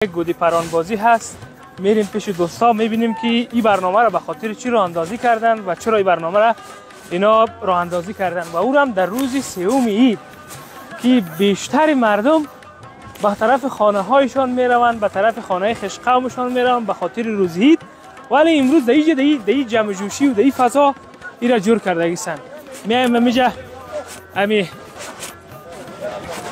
گودی پرانبازی هست. میریم پیش دوستا میبینیم که این برنامه را به خاطر چی راه اندازی کردن و چرا این برنامه را اینا راه اندازی کردن و او هم در روز سوم عید که بیشتر مردم به طرف خانه هایشان میروند، به طرف خانه خویش قومشان میروند به خاطر روز عید، ولی امروز در این جمع جوشی و در این فضا این را جور کرده گیسن. میایم میجا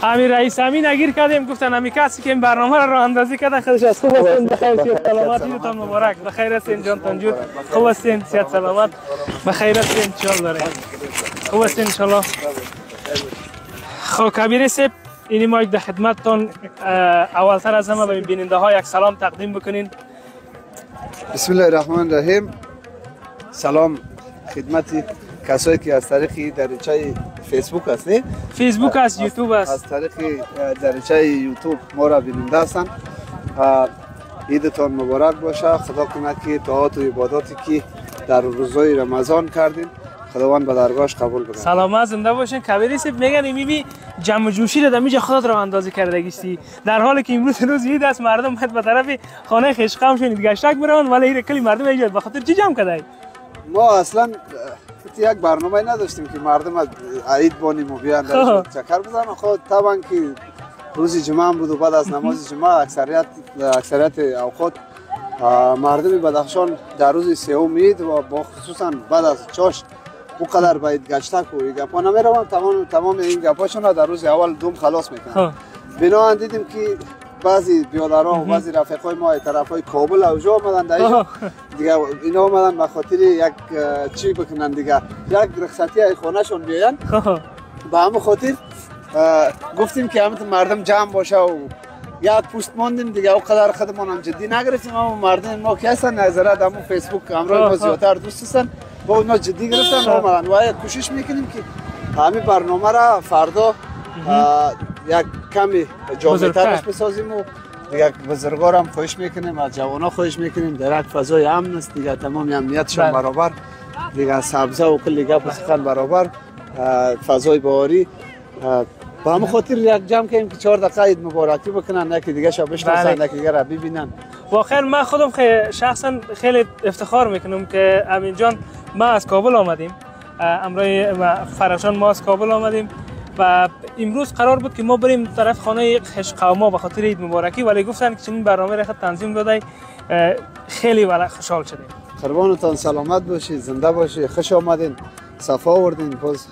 امی رئیس امین نگیر کردیم، گفتن امی کسی که این برنامه را راه اندازی کرده خودش از خوب هستین، بخیر صحت سلامت، عیدتان مبارک، بخیر هستین جانتان جور، خوب هستین صحت سلامت، بخیر هستین ان شاء الله، خوب هستین ان شاء الله. خب کبیر سپ اینی ما در خدمتتان اولتر از همه به بیننده ها یک سلام تقدیم بکنین. بسم الله الرحمن الرحیم. سلام خدمت کسایی که از طریق دریچه فیسبوک هستند، فیسبوک است، یوتیوب است، از طریق دریچه یوتیوب ما را بیننده هستند. عیدتان مبارک باشه. خدا کنه که طاعات و عباداتی که در روزهای رمضان کردین خداوند به درگاهش قبول کنه. سلامت زنده باشین. کبیر سپ میگن میبی جمع جوشی را دمیج خودت راه اندازی کرده گیستی، در حالی که امروز روز عید است، مردم به طرف خانه خویش قومشون گشتک میرن، ولی این کلی مردم ایجاد به خاطر چی جمع کردی؟ ما اصلا یک برنامه نداشتیم که مردم از عید بانیم و بیان در چکر بزنن. خود طبعا که روز جمعه بود و بعد از نماز جمعه اکثریت اوقات مردم بدخشان در روز سوم عید و با خصوصا بعد از چاش بقدر باید گشتک و گپا نمیرون، تمام این گپاشون در روز اول دوم خلاص میکنن. بنابراین دیدیم که بعضی بیادرها و بعضی رفیقای ما طرفای کابل اوجا آمدن دیگه اینا آمدن به خاطر یک چی بکنن دیگه، یک رخصتی ای خانه شون بیاین. به همون خاطر گفتیم که همه مردم جمع باشه و یک پست ماندیم دیگه، او قدر خودمون هم جدی نگرفتیم. اما مردم ما که هستن نظرات همون فیسبوک همراه ما زیادتر دوست هستن، با اونا جدی گرفتن آمدن و کوشش میکنیم که همین برنامه را فردا یک کمی جامع‌ترش بسازیم و دیگه بزرگار هم خواهش میکنیم، از جوانا خواهش میکنیم در یک فضای امن است دیگه، تمام امنیتشون برابر دیگه، سبزه و کلی گپ و سخن برابر، فضای بهاری. با همون خاطر یک جمع کنیم که 4 دقیقه عید مبارکی بکنن، نه که دیگه شب بشناسن، نه که دیگه را ببینن. واقعا من خودم شخصا خیلی افتخار میکنم که امین جان ما از کابل آمدیم، امروی فرشان ما از کابل آمدیم و امروز قرار بود که ما بریم طرف خانه خویش قوما به خاطر عید مبارکی، ولی گفتن که چنین برنامه را تنظیم داده، خیلی ولی خوشحال شدیم. قربانتان سلامت باشید، زنده باشید، خوش آمدین، صفا آوردین. باز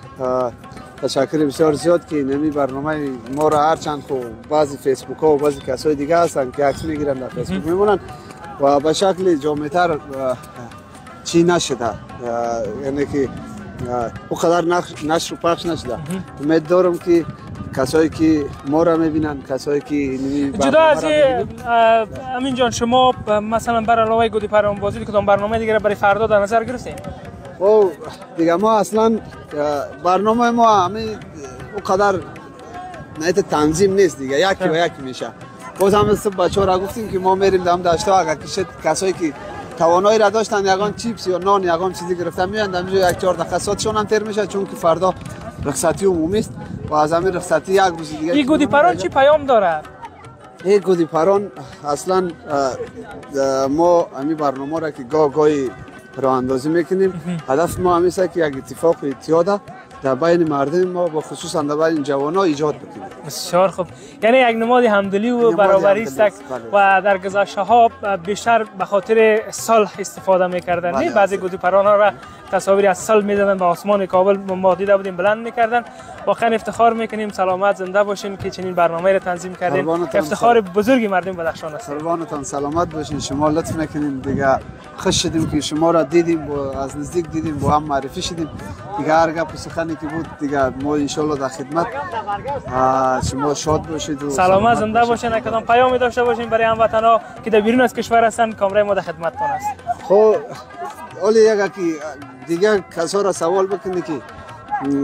تشکر بسیار زیاد که نمی برنامه ما را هرچند خو بعضی فیسبوک ها و بعضی کسای دیگه هستن که عکس میگیرن در فیسبوک میمونن و به شکل جامع‌تر چی نشده، یعنی که او قدر نشر و پخش نشده. امید دارم که کسایی که ما را میبینن، کسایی که جدا از امین جان، شما مثلا بر علاوه گودی پرانبازی کدام برنامه دیگه برای فردا در نظر گرفتین؟ او دیگه ما اصلا برنامه ما همین او قدر نهایت تنظیم نیست دیگه، یکی و یکی میشه. باز هم صبح بچه‌ها را گفتیم که ما میریم دم داشته اگر کسایی که توانایی را داشتن یگان چیپس یا نان یگان چیزی گرفتن میان اینجا 1-4 دقیقه ساعتشون هم تیر میشه، چون که فردا رخصتی عمومی است و از همین رخصتی یک روز دیگه. این گودی پران چی پیام داره؟ این گودی پران اصلا ما همین برنامه را که گاهی راه اندازی میکنیم، هدف ما همیشه است که یک اتفاق و اتحاد در بین مردم ما و خصوصا در بین جوانان ایجاد بکنیم. بسیار خوب، یعنی یک نماد همدلی و برابری است و در گذشته ها بیشتر به خاطر صلح استفاده میکردن. بعضی گودی پران ها را تصاویری از صلح میدادن به آسمان کابل، ما دیده بودیم بلند میکردن. واقعا افتخار میکنیم، سلامت زنده باشین که چنین برنامه را تنظیم کردین، افتخار بزرگی مردم بدخشان است. قربانتان سلامت باشین، شما لطف میکنین دیگه، خوش شدیم که شما را دیدیم و از نزدیک دیدیم و هم معرفی شدیم دیگه. هر گپ و سخنی که بود دیگه ما ان شاء الله در خدمت شما شاد باشید و سلامت زنده باشین. کدام پیامی داشته باشین برای هموطنان که در بیرون از کشور هستن، کامرای ما در خدمتتون است. خب اولی یگه که دیگه کسا را سوال بکنی که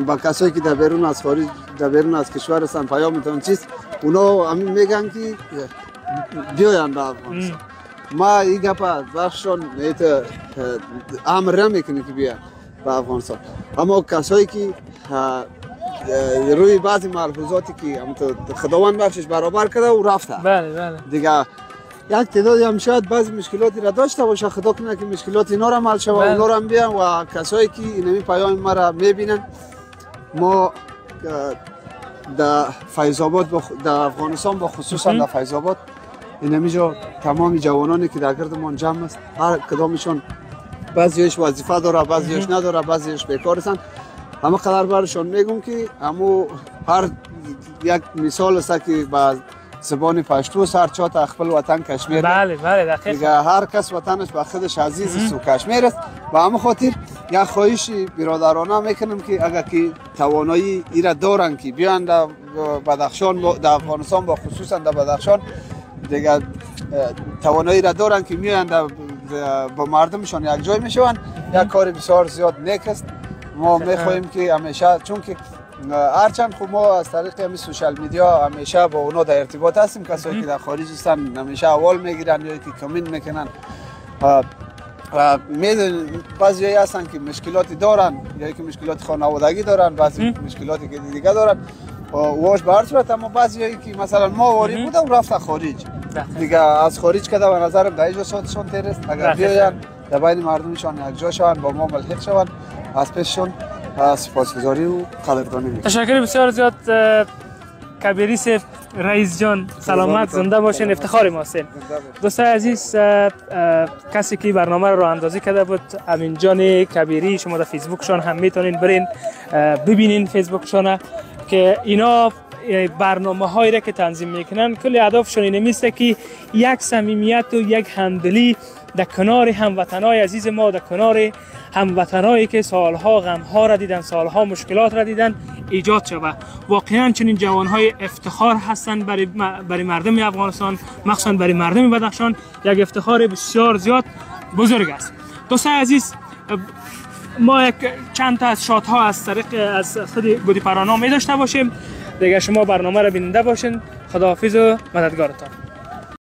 با کسایی که در بیرون از خارج در بیرون از کشور هستن پیامتون چیست، اونا همین میگن که بیاین به افغانستان. ما این گپ بخشان نیت امر نمیکنه که بیان به افغانستان، اما کسایی که روی بعضی ملحوظاتی که خداوند بخشش برابر کرده و رفته. بله بله دیگه یک تعدادی هم شاید بعضی مشکلاتی را داشته باشه، خدا کنه که مشکلات اینا را حل شود، اونا را هم بیان و کسایی که اینمی پیام ما را میبینن. ما در فیض آباد در افغانستان با خصوصا در فیض آباد اینمیجا تمام جوانانی که در گردمان جمع است، هر کدامشون بعضیش وظیفه داره، بعضیش نداره، بعضیش بیکار هستند. همه قدر برشون میگم که همو هر یک مثال است که با زبان پشتو سر چات خپل وطن کشمیر. بله دقیقاً. دیگه هر کس وطنش به خودش عزیز است و کشمیر است. و همه خاطر یک خواهش برادرانه میکنم که اگر که توانایی ایرا دارن که بیان در بدخشان در افغانستان با خصوصا در بدخشان دیگه توانایی را دارن که میان با مردمشان یک جای میشون، یک کار بسیار زیاد نیک است. ما میخواهیم که همیشه، چون که هرچند خب ما از طریق همین سوشال میدیا همیشه با اونا در ارتباط هستیم، کسایی که در خارج هستن همیشه اول میگیرن یا که کامنت میکنن و میدونن بعضی هستن که مشکلاتی دارن یا که مشکلات خانوادگی دارن، بعضی مشکلاتی که دیگه دارن واش به هر صورت. اما بعضی که مثلا ما واری بودم رفت خارج دیگه، از خارج که به نظرم در اینجا ساعتشون تیر است. اگر بیاین در بین مردمشان یک جا شون، با ما ملحق شون، از پیششون سپاسگزاری و قدردانی میکنم. تشکر بسیار زیاد کبیری سیف رئیس جان، سلامت زنده باشین، افتخار ماستین. دوستان عزیز، کسی که برنامه رو راه اندازی کرده بود امین جان کبیری، شما در فیسبوکشان هم میتونین برین ببینین فیسبوکشان که اینا برنامه هایی را که تنظیم میکنن کلی هدفشون اینه میسته که یک صمیمیت و یک همدلی در کنار هموطنای عزیز ما، در کنار هموطنایی که سالها غمها را دیدن، سالها مشکلات را دیدن ایجاد شود. واقعا چنین جوانهای افتخار هستند برای مردم افغانستان، مخصوصا برای مردم بدخشان یک افتخار بسیار زیاد بزرگ است. دوستان عزیز، ما یک چند تا از شات ها از طریق از خود بودی پرانا می داشته باشیم دیگه. شما برنامه را بیننده باشین. خداحافظ و مددگارتان.